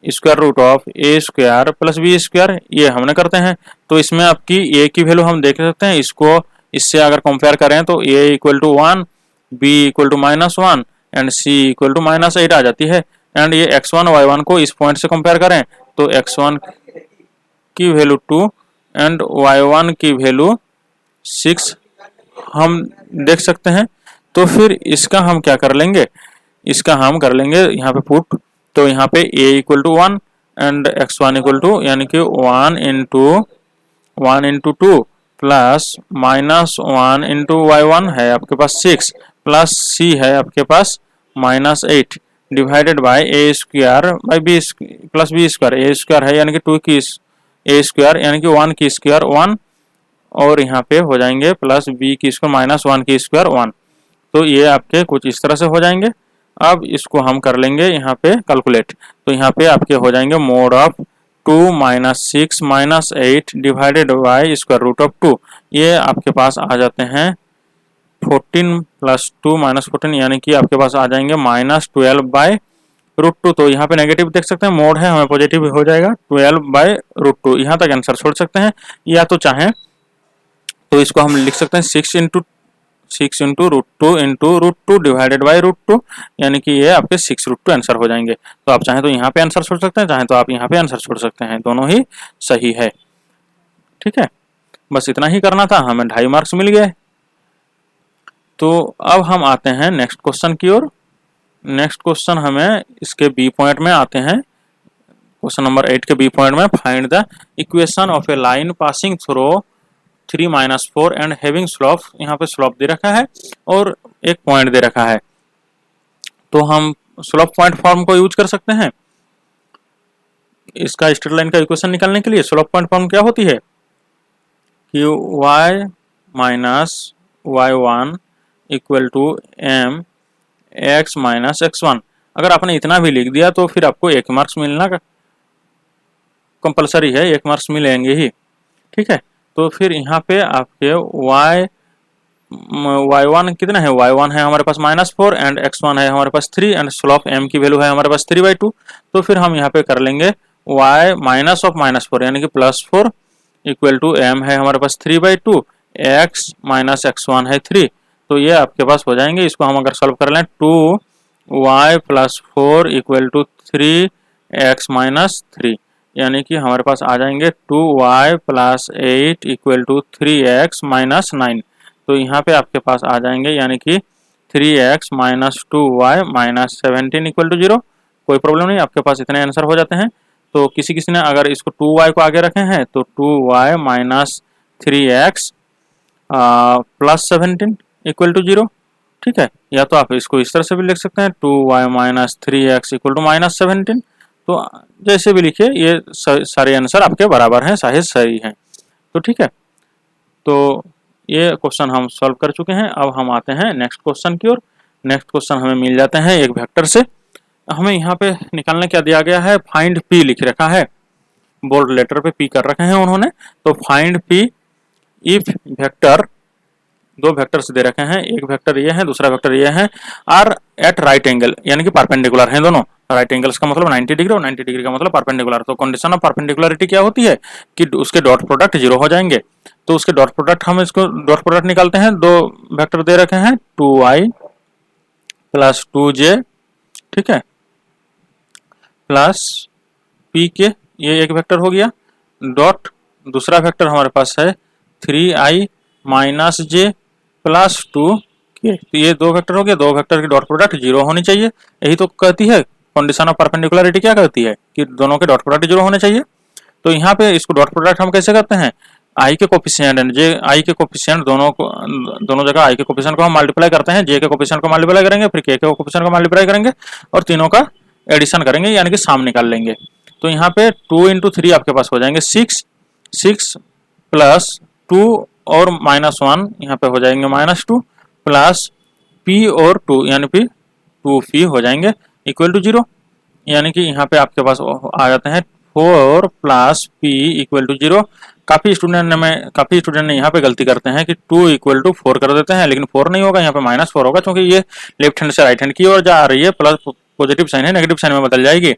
square root of A square plus B square, ये हमने करते हैं। तो इसमें आपकी ए की वैल्यू हम देख सकते हैं, इसको इससे अगर कंपेयर करें तो a equal to 1, b equal to -1 and c equal to -8 आ जाती है। एंड ये x1 y1 को इस पॉइंट से कंपेयर करें तो x1 की वैल्यू 2 एंड y1 की वैल्यू 6 हम देख सकते हैं। तो फिर इसका हम क्या कर लेंगे, इसका हम कर लेंगे यहाँ पे पुट। तो यहाँ पे a equal to 1 and x1 equal to यानी कि 1 इंटू 2 प्लस -1 इंटू y1 है आपके पास 6 प्लस c है आपके पास -8 divided by a square by B plus B square. a square है यानी कि 2 की a स्क्वायर यानी कि 1 की स्क्वायर 1 और यहाँ पे हो जाएंगे प्लस b की स्क्वायर -1 की स्क्वायर 1। तो ये आपके कुछ इस तरह से हो जाएंगे। अब इसको हम कर लेंगे यहाँ पे कैलकुलेट। तो यहाँ पे आपके हो जाएंगे mod of 2 - 6 - 8 divided by square root of 2। ये आपके पास आ जाते हैं 14 + 2 - 14 यानी कि आपके पास आ जाएंगे -12 बाय रूट 2। तो यहाँ पे नेगेटिव देख सकते हैं, मोड है हमें पॉजिटिव हो जाएगा 12 बाय रूट 2। यहाँ तक आंसर छोड़ सकते हैं, या तो चाहें तो इसको हम लिख सकते हैं 6 into root two divided by root 2 यानी कि ये आपके 6 रूट 2 आंसर हो जाएंगे। तो आप चाहें तो यहाँ पे आंसर छोड़ सकते हैं, चाहें तो आप यहाँ पे आंसर छोड़ सकते हैं, दोनों ही सही है। ठीक है, बस इतना ही करना था, हमें 2.5 मार्क्स मिल गए। तो अब हम आते हैं नेक्स्ट क्वेश्चन की ओर। नेक्स्ट क्वेश्चन हमें इसके बी पॉइंट में आते हैं, क्वेश्चन नंबर 8 के बी पॉइंट में find the equation of A line passing through 3 - 4 and having slope. यहाँ पे स्लोप दे रखा है और एक पॉइंट दे रखा है, तो हम स्लोप पॉइंट फॉर्म को यूज कर सकते हैं। इसका स्ट्रेट लाइन का इक्वेशन निकालने के लिए स्लोप पॉइंट फॉर्म क्या होती है कि y - y1 equal to m x - x1। अगर आपने इतना भी लिख दिया तो फिर आपको 1 मार्क्स मिलना कंपलसरी है, 1 मार्क्स मिलेंगे ही। ठीक है, तो फिर यहाँ पे आपके y1 कितना है, y1 है हमारे पास -4 एंड x1 है हमारे पास 3 एंड स्लोप m की वैल्यू है हमारे पास 3/2। तो फिर हम यहाँ पे कर लेंगे y माइनस ऑफ -4 यानी कि +4 इक्वल टू m है हमारे पास 3/2, x - x1 है 3। तो ये आपके पास हो जाएंगे। इसको हम अगर सॉल्व कर लें 2y + 4 इक्वल टू 3x - 3 यानी कि हमारे पास आ जाएंगे 2y + 8 इक्वल टू 3x - 9। तो यहाँ पे आपके पास आ जाएंगे यानी कि 3x - 2y - 17 इक्वल टू 0। कोई प्रॉब्लम नहीं, आपके पास इतने आंसर हो जाते हैं। तो किसी किसी ने अगर इसको 2y को आगे रखे हैं तो 2y - 3x + 17 इक्वल टू 0। ठीक है, या तो आप इसको इस तरह से भी लिख सकते हैं 2y - 3x इक्वल टू -17। तो जैसे भी लिखिए, ये सारे आंसर आपके बराबर हैं, सारे सही हैं। तो ठीक है, तो ये क्वेश्चन हम सॉल्व कर चुके हैं। अब हम आते हैं नेक्स्ट क्वेश्चन की ओर। नेक्स्ट क्वेश्चन हमें मिल जाते हैं एक वेक्टर से। हमें यहाँ पे निकालने क्या दिया गया है, फाइंड p लिख रखा है, बोल्ड लेटर पे p कर रखे हैं उन्होंने। तो फाइंड p इफ वेक्टर, दो वेक्टर्स दे रखे हैं, एक वेक्टर ये है दूसरा वेक्टर ये है, आर एट राइट एंगल यानी कि परपेंडिकुलर हैं दोनों। राइट एंगल्स का मतलब 90 डिग्री और 90 डिग्री का मतलब परपेंडिकुलर। तो कंडीशन ऑफ परपेंडिकुलरिटी क्या होती है कि उसके डॉट प्रोडक्ट 0 हो जाएंगे। तो उसके डॉट प्रोडक्ट, हम इसको डॉट प्रोडक्ट निकालते हैं। दो वेक्टर दे रखे हैं 2i + 2j, ठीक है, प्लस p के, ये एक वेक्टर हो गया। डॉट दूसरा वेक्टर हमारे पास है 3i - j + 2k। तो ये दो वेक्टर हो गया। दो वेक्टर की डॉट प्रोडक्ट 0 होनी चाहिए। यही तो कहती है कंडीशन ऑफ परपेंडिकुलरिटी, क्या कहती है कि दोनों के डॉट प्रोडक्ट 0 होने चाहिए। तो यहाँ पे इसको डॉट प्रोडक्ट हम कैसे करते हैं, i के कोफिशिएंट एंड j, i के कोफिशिएंट दोनों जगह i के कोफिशिएंट को हम मल्टीप्लाई करते हैं, j के कोफिशिएंट को मल्टीप्लाई करेंगे, फिर k के कोफिशिएंट को मल्टीप्लाई करेंगे और तीनों का एडिशन करेंगे यानी कि साम निकाल लेंगे। तो यहाँ पे 2 × 3 आपके पास हो जाएंगे 6 प्लस 2 और -1 यहाँ पे हो जाएंगे -2 प्लस p और 2 यानी कि 2p हो जाएंगे इक्वल टू 0। यानी कि यहाँ पे आपके पास आ जाते हैं 4 + p इक्वल टू 0। काफ़ी स्टूडेंट ने यहाँ पे गलती करते हैं कि 2 इक्वल टू 4 कर देते हैं, लेकिन 4 नहीं होगा, यहाँ पे -4 होगा क्योंकि ये लेफ्ट हैंड से राइट हैंड की ओर जा रही है, प्लस पॉजिटिव साइन है, नेगेटिव साइन में बदल जाएगी।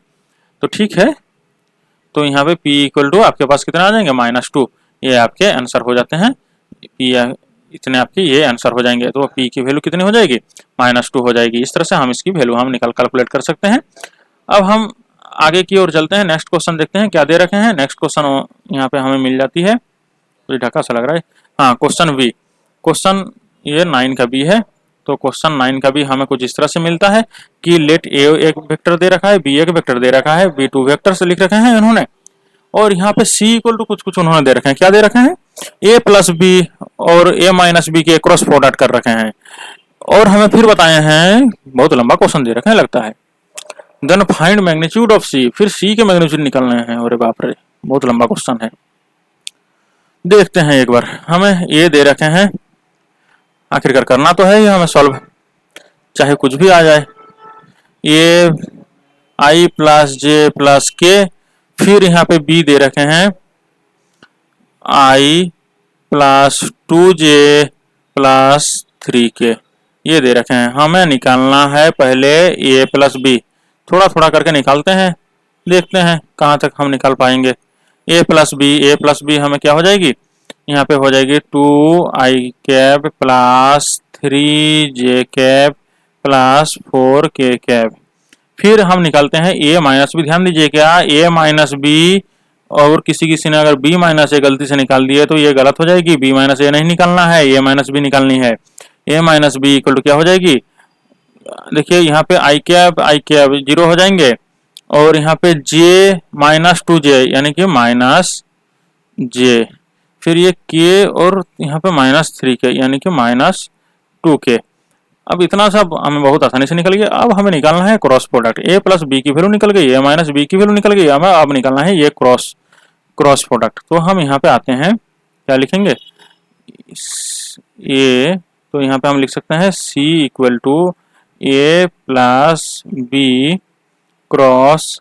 तो ठीक है, तो यहाँ पे p इक्वल टू आपके पास कितना आ जाएंगे -2, ये आपके आंसर हो जाते हैं। p इतने आपके ये आंसर हो जाएंगे। तो p की वैल्यू कितनी हो जाएगी, -2 हो जाएगी। इस तरह से हम इसकी वैल्यू हम कैलकुलेट कर सकते हैं। अब हम आगे की ओर चलते हैं, नेक्स्ट क्वेश्चन देखते हैं क्या दे रखे हैं। नेक्स्ट क्वेश्चन यहाँ पे हमें मिल जाती है, तो ढका सा लग रहा है, हाँ क्वेश्चन बी, क्वेश्चन ये 9 का बी है। तो क्वेश्चन 9 का भी हमें कुछ इस तरह से मिलता है कि लेट ए एक वेक्टर दे रखा है, बी एक वेक्टर दे रखा है, बी 2 वेक्टर से लिख रखे हैं इन्होंने, और यहाँ पे सी इक्वल टू कुछ कुछ उन्होंने दे रखे हैं। क्या दे रखे हैं, ए प्लस बी और ए माइनस बी के क्रॉस प्रोडक्ट कर रखे हैं, और हमें फिर बताए हैं, बहुत लंबा क्वेश्चन दे रखे हैं लगता है। देन फाइंड मैग्नीट्यूड ऑफ सी, फिर सी के मैग्नीट्यूड निकलने हैं। अरे बाप रे, बहुत लंबा क्वेश्चन है। देखते हैं एक बार, हमें ये दे रखे हैं, आखिरकार करना तो है ये हमें सॉल्व, चाहे कुछ भी आ जाए। ये आई प्लस जे प्लस के, फिर यहाँ पे बी दे रखे हैं आई प्लस 2j प्लस 3k, ये दे रखे हैं। हमें निकालना है पहले a प्लस बी, थोड़ा थोड़ा करके निकालते हैं, देखते हैं कहाँ तक हम निकाल पाएंगे। a प्लस बी हमें क्या हो जाएगी, यहाँ पे हो जाएगी 2i cap plus 3j cap plus 4k cap. फिर हम निकालते हैं a माइनस बी, ध्यान दीजिए क्या a माइनस बी, और किसी ने अगर b माइनस ए गलती से निकाल दिए तो ये गलत हो जाएगी, b माइनस ए नहीं निकालना है, a माइनस बी निकालनी है। a minus B equal to क्या हो जाएगी, देखिए यहाँ पे i कैप 0 हो जाएंगे, और यहाँ पे j माइनस 2j यानी कि माइनस j, फिर ये k और यहाँ पे -3k यानी कि -2k। अब इतना सब हमें बहुत आसानी से निकल गया। अब हमें निकालना है cross product, a plus B की वैल्यू निकल गई, a माइनस बी की वैल्यू निकल गई, हमें अब निकालना है ये क्रॉस प्रोडक्ट। तो हम यहाँ पे आते हैं, क्या लिखेंगे, a, तो यहाँ पे हम लिख सकते हैं c equal to a plus B cross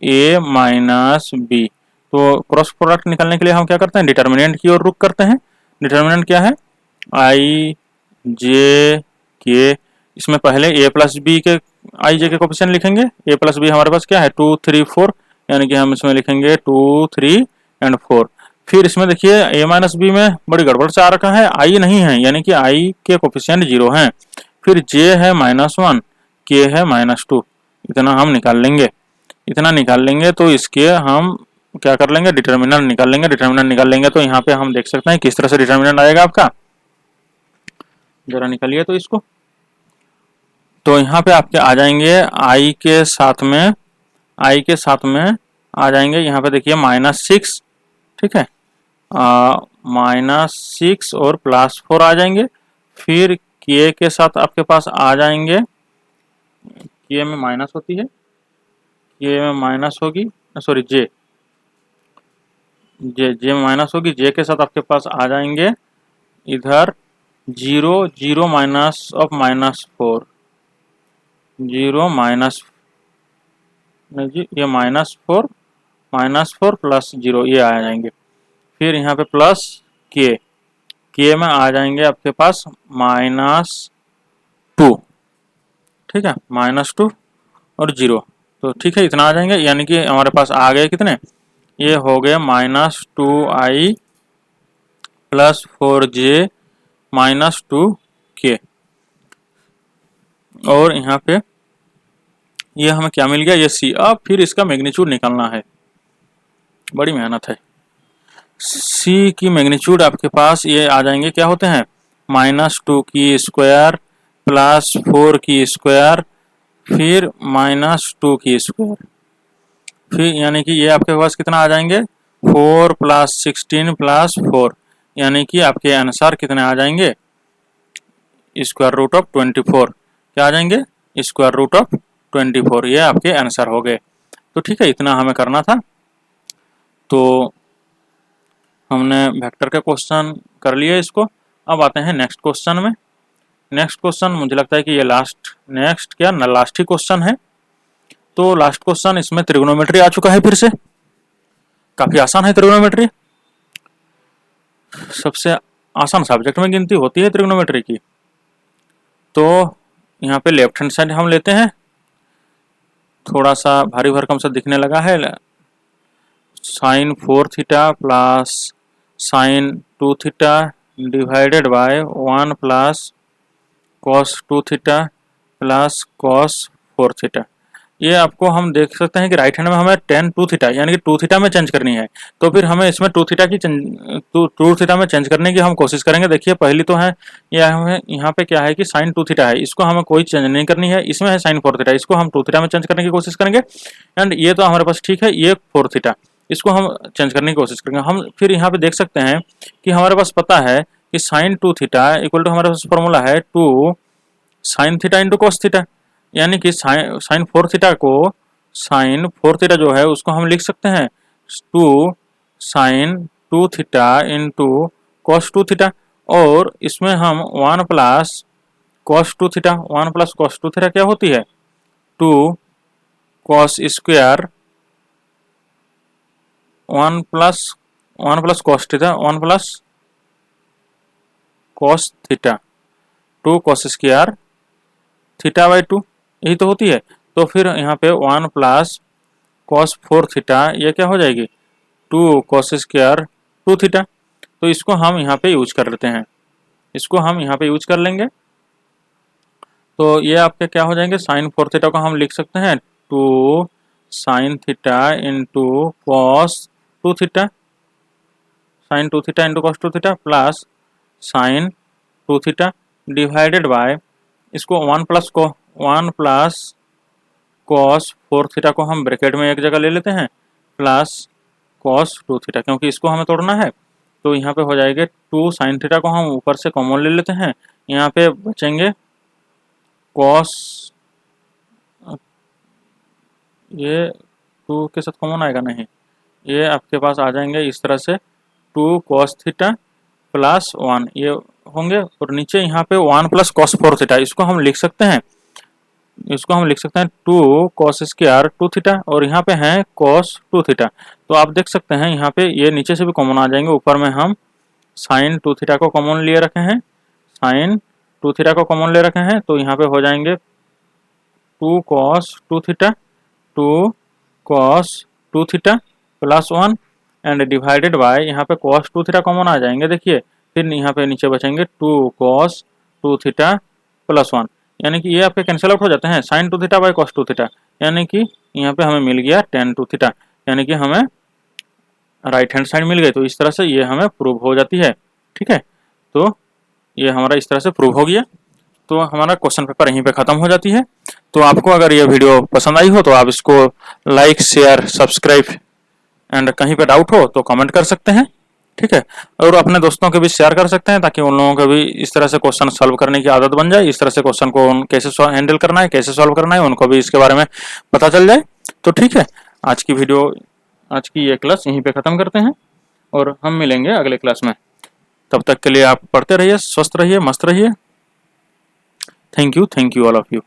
a minus B. तो क्रॉस प्रोडक्ट निकालने के लिए हम क्या करते हैं, डिटर्मिनेंट की ओर रुख करते हैं। डिटर्मिनेंट क्या है, i j k, इसमें पहले a प्लस बी के i j के कोफिशिएंट लिखेंगे। a प्लस बी हमारे पास क्या है 2 3 4, यानी कि हम इसमें लिखेंगे 2 3 एंड 4। फिर इसमें देखिए a माइनस बी में बड़ी गड़बड़ से आ रखा है, i नहीं है, यानी कि i के कोफिशिएंट 0 हैं। फिर j है -1, k है -2, इतना हम निकाल लेंगे। इतना निकाल लेंगे तो इसके हम क्या कर लेंगे, डिटर्मिनेंट निकाल लेंगे। डिटर्मिनेंट निकाल लेंगे तो यहाँ पे हम देख सकते हैं किस तरह से डिटर्मिनेंट आएगा आपका, जरा निकालिए तो इसको। तो यहाँ पे आपके आ जाएंगे i के साथ में आ जाएंगे, यहाँ पे देखिए -6, ठीक है, -6 और +4 आ जाएंगे। फिर k के साथ आपके पास आ जाएंगे, k में माइनस होती है, k में माइनस होगी, सॉरी j में माइनस होगी, j के साथ आपके पास आ जाएंगे इधर 0 माइनस ऑफ -4, 0 माइनस नहीं जी, ये -4 प्लस 0 ये आ जाएंगे। फिर यहाँ पे प्लस k में आ जाएंगे आपके पास -2, ठीक है, -2 और 0, तो ठीक है इतना आ जाएंगे, यानी कि हमारे पास आ गए कितने, ये हो गए -2i प्लस 4j -2k। और यहाँ पे ये हमें क्या मिल गया, ये c। अब फिर इसका मैग्नीट्यूड निकालना है, बड़ी मेहनत है। c की मैग्नीट्यूड आपके पास ये आ जाएंगे, क्या होते हैं, -2 की स्क्वायर प्लस 4 की स्क्वायर फिर -2 की स्क्वायर, फिर यानी कि ये आपके पास कितना आ जाएंगे 4 प्लस 16 प्लस 4, यानी कि आपके आंसर कितने आ जाएंगे, स्क्वायर रूट ऑफ 24, क्या आ जाएंगे, स्क्वायर रूट ऑफ 24, ये आपके आंसर हो गए। तो ठीक है, इतना हमें करना था। तो हमने वेक्टर का क्वेश्चन कर लिया इसको। अब आते हैं नेक्स्ट क्वेश्चन में। नेक्स्ट क्वेश्चन मुझे लगता है कि ये लास्ट ही क्वेश्चन है। तो लास्ट क्वेश्चन, इसमें त्रिगोनोमेट्री आ चुका है, फिर से काफी आसान है त्रिगोनोमेट्री, सबसे आसान सब्जेक्ट में गिनती होती है त्रिगोनोमेट्री की। तो यहाँ पे लेफ्ट हैंड साइड हम लेते हैं, थोड़ा सा भारी भरकम सा दिखने लगा है। Sine 4 theta plus sine 2 theta divided by 1 plus cos 2 theta plus cos 4 theta. ये आपको हम देख सकते हैं कि राइट हैंड में हमें tan 2 थीटा यानी कि 2 थीटा में चेंज करनी है, तो फिर हमें इसमें 2 थीटा की 2 थीटा में चेंज करने की हम कोशिश करेंगे। देखिए पहली तो है यह हमें यहाँ पे क्या है कि साइन 2 थीटा है, इसको हमें कोई चेंज नहीं करनी है। इसमें है साइन 4 थीटा, इसको हम 2 थीटा में चेंज करने की कोशिश करेंगे। एंड ये तो हमारे पास ठीक है, ये 4 थीटा, इसको हम चेंज करने की कोशिश करेंगे। हम फिर यहाँ पे देख सकते हैं कि हमारे पास पता है कि साइन 2 थीटा इक्वल टू हमारे पास फॉर्मूला है 2 sine theta into cos theta, यानी कि साइन 4 थीटा को साइन 4 थीटा जो है उसको हम लिख सकते हैं 2 sine 2 theta into cos 2 theta, और इसमें हम 1 plus cos 2 theta, 1 plus cos 2 theta क्या होती है 2 cos square 1 plus cos theta 1 plus cos theta 2 cos square theta by 2, यही तो होती है। तो फिर यहाँ पे 1 प्लस कॉस 4 थीटा ये क्या हो जाएगी 2 कॉस स्क्वायर 2 थीटा। तो इसको हम यहाँ पे यूज कर लेते हैं, इसको हम यहाँ पे यूज कर लेंगे। तो ये आपके क्या हो जाएंगे साइन 4 थीटा को हम लिख सकते हैं 2 sine theta into cos 2 theta, sine 2 theta into cos 2 theta plus sine 2 theta divided by इसको 1 प्लस कॉस 4 थीटा को हम ब्रैकेट में एक जगह ले लेते हैं प्लस कॉस 2 थीटा, क्योंकि इसको हमें तोड़ना है। तो यहाँ पे हो जाएगा 2 साइन थीटा को हम ऊपर से कॉमन ले लेते हैं, यहाँ पे बचेंगे कॉस, ये 2 के साथ कॉमन आएगा नहीं, ये आपके पास आ जाएंगे इस तरह से 2 कॉस थीटा प्लस 1 ये होंगे, और नीचे यहाँ पे 1 प्लस कॉस 4 थीटा, इसको हम लिख सकते हैं 2 कॉस स्क्वायर 2 थीटा, और यहाँ पे है कॉस 2 थीटा। तो आप देख सकते हैं यहाँ पे ये नीचे से भी कॉमन आ जाएंगे, ऊपर में हम साइन 2 थीटा को कॉमन लिए रखे हैं, साइन 2 थीटा को कॉमन ले रखे हैं, तो यहाँ पे हो जाएंगे 2 cos 2 theta 2 cos 2 theta plus 1 and divided by यहाँ पे कॉस 2 थीटा कॉमन आ जाएंगे। देखिए फिर यहाँ पे नीचे बचेंगे 2 कॉस 2 थीटा प्लस 1, यानी कि ये आपके कैंसिल आउट हो जाते हैं sine 2 theta by cos 2 theta, यानी कि यहाँ पे हमें मिल गया tan 2 थीटा, यानी कि हमें राइट हैंड साइड मिल गई। तो इस तरह से ये हमें प्रूव हो जाती है। ठीक है, तो ये हमारा इस तरह से प्रूव हो गया। तो हमारा क्वेश्चन पेपर यहीं पे ख़त्म हो जाती है। तो आपको अगर ये वीडियो पसंद आई हो तो आप इसको लाइक शेयर सब्सक्राइब एंड कहीं पे डाउट हो तो कमेंट कर सकते हैं। ठीक है, और अपने दोस्तों के भी शेयर कर सकते हैं ताकि उन लोगों को भी इस तरह से क्वेश्चन सॉल्व करने की आदत बन जाए, इस तरह से क्वेश्चन को कैसे हैंडल करना है, कैसे सॉल्व करना है, उनको भी इसके बारे में पता चल जाए। तो ठीक है, आज की ये क्लास यहीं पे ख़त्म करते हैं और हम मिलेंगे अगले क्लास में। तब तक के लिए आप पढ़ते रहिए, स्वस्थ रहिए, मस्त रहिए। Thank you all of you.